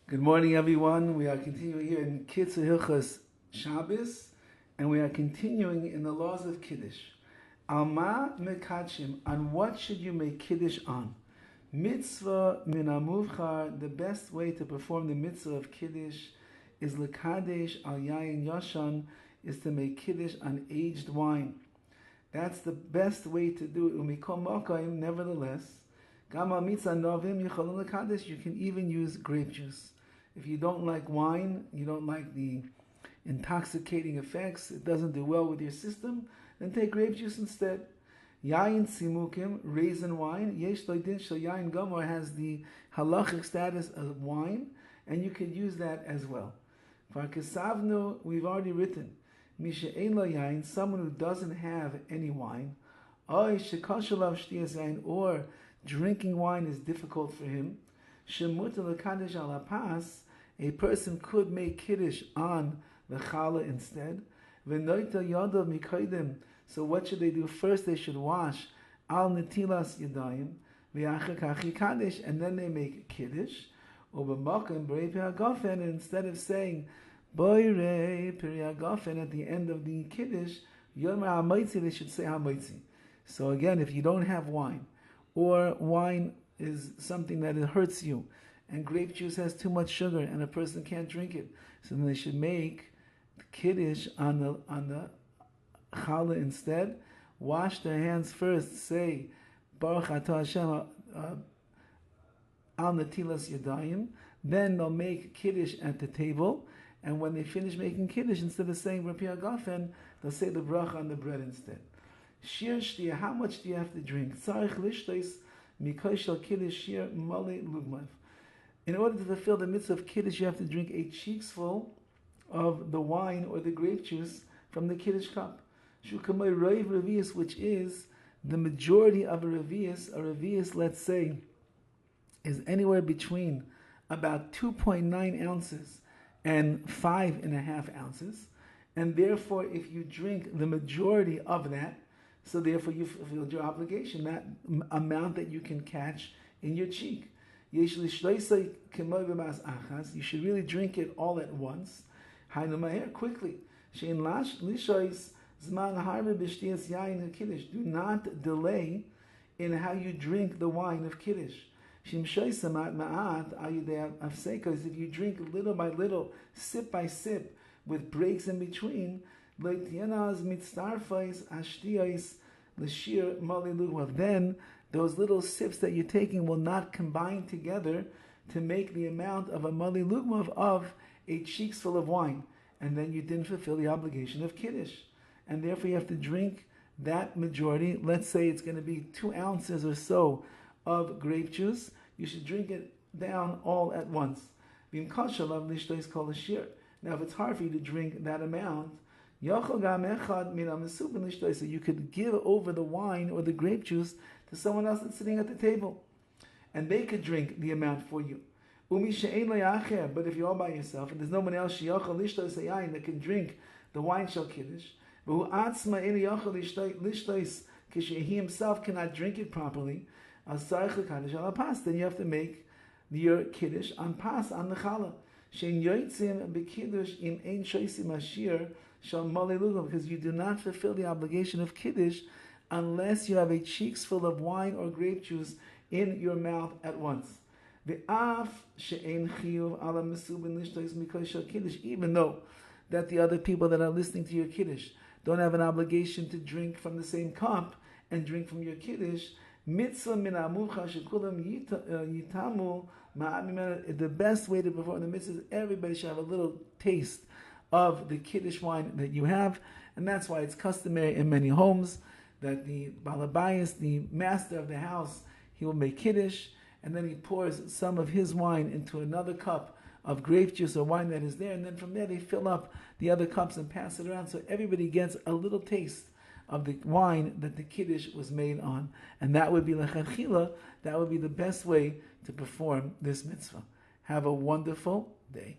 Good morning, everyone. We are continuing here in KITZUR HILCHOS SHABBOS, and we are continuing in the laws of Kiddush. Alma mekachim, on what should you make Kiddush on? Mitzvah min amuvchar, the best way to perform the mitzvah of Kiddush is lekadesh al yayin yashan, is to make Kiddush on aged wine. That's the best way to do it. Umikol makayim, nevertheless, gam al mitzvah novim yicholun lekadesh, you can even use grape juice. If you don't like wine, you don't like the intoxicating effects, it doesn't do well with your system, then take grape juice instead. Yayin simukim, raisin wine. Yesh loydin shel yayin gomor, has the halachic status of wine, and you can use that as well. For kesavnu, we've already written, misha ein lo yayin, someone who doesn't have any wine, oy shekashalav shtiyas yayin, or drinking wine is difficult for him. Shemuta lekadesh al pas, a person could make Kiddush on the Challah instead. V'noita yadav mikaydim, so what should they do? First they should wash al netilas yadayim, v'achar kach yikadesh, and then they make Kiddush. Ubamakim b'rei piragafen, and instead of saying boirei piragafen at the end of the Kiddush, yomer ha'maitzi, they should say ha'maitzi. So again, if you don't have wine, or wine is something that it hurts you, and grape juice has too much sugar and a person can't drink it, so then they should make Kiddush on the Challah instead. Wash their hands first, say Baruch Atah Hashem al netilas yadayim, then they'll make Kiddush at the table, and when they finish making Kiddush, instead of saying Rapi Agafen, they'll say the bracha on the bread instead. Shir shtia, how much do you have to drink? Tzarich lishtais mikay shel Kiddush shir male lugmav. In order to fulfill the mitzvah of Kiddush, you have to drink a cheeksful of the wine or the grape juice from the Kiddush cup. Shukamay Reiv Revius, which is the majority of a Revius. A Revius, let's say, is anywhere between about 2.9 ounces and 5.5 ounces. And therefore, if you drink the majority of that, so therefore you fulfilled your obligation, that amount that you can catch in your cheek. You should really drink it all at once. Quickly. Do not delay in how you drink the wine of Kiddush. Because if you drink little by little, sip by sip, with breaks in between, then those little sips that you're taking will not combine together to make the amount of a mali lugmav of a cheeksful of wine. And then you didn't fulfill the obligation of Kiddush. And therefore you have to drink that majority. Let's say it's going to be 2 ounces or so of grape juice. You should drink it down all at once. Now if it's hard for you to drink that amount, so you could give over the wine or the grape juice to someone else that's sitting at the table, and they could drink the amount for you. But if you're all by yourself and there's no one else that can drink the wine shel Kiddush, he himself cannot drink it properly, then you have to make your Kiddush on pas, on the Challah. Because you do not fulfill the obligation of Kiddush unless you have a cheeks full of wine or grape juice in your mouth at once. Even though that the other people that are listening to your Kiddush don't have an obligation to drink from the same cup and drink from your Kiddush, the best way to perform the mitzvah is everybody should have a little taste of the Kiddush wine that you have, and that's why it's customary in many homes that the balabayas, the master of the house, he will make Kiddush, and then he pours some of his wine into another cup of grape juice or wine that is there, and then from there they fill up the other cups and pass it around, so everybody gets a little taste of the wine that the Kiddush was made on. And that would be l'chachila, that would be the best way to perform this mitzvah. Have a wonderful day.